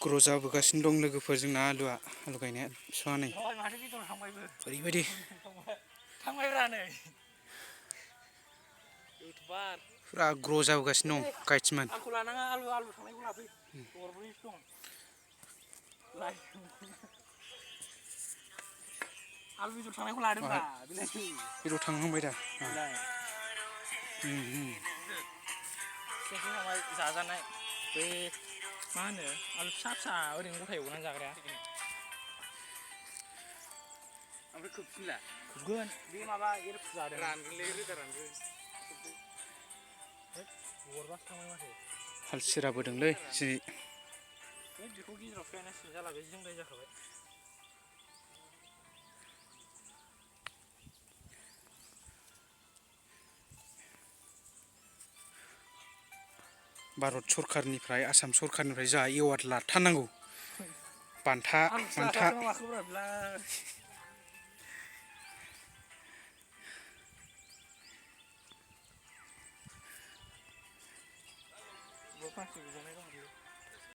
grow' जाबोगासिनो दं लोगोफोर जोंना आलु गायनाया बिफाङा नै ओरैबायदि फुरा ग्र' जाबोगासिनो दं गायथिमान आंखौ लानाङा आलु थांनायखौ लाफै दरब्रैसो दं आलु बेदर थांनायखौ लादोंब्रा बेदर थांहांबाय दा थांबाय जाजानाय बै मा होनो आलु फिसा फिसा ओरैनो गथा एवनानै जाग्राया ओमफ्राय खोबफिनला खोबगोन बे माबा जादों रानगोनलै रोदा रानगोन गरबासो थांबाय माथो हाल सिराबोदोंलै जि बेखौ गेजेरावसो गायनांसिगोन जाला बे जोंदाय जाखाबाय भारत सरकारनिफ्राय आसाम सरकारनिफ्राय जोंहा एवार्ड लाथारनांगौ बान्था फांसे बिबावनाय दं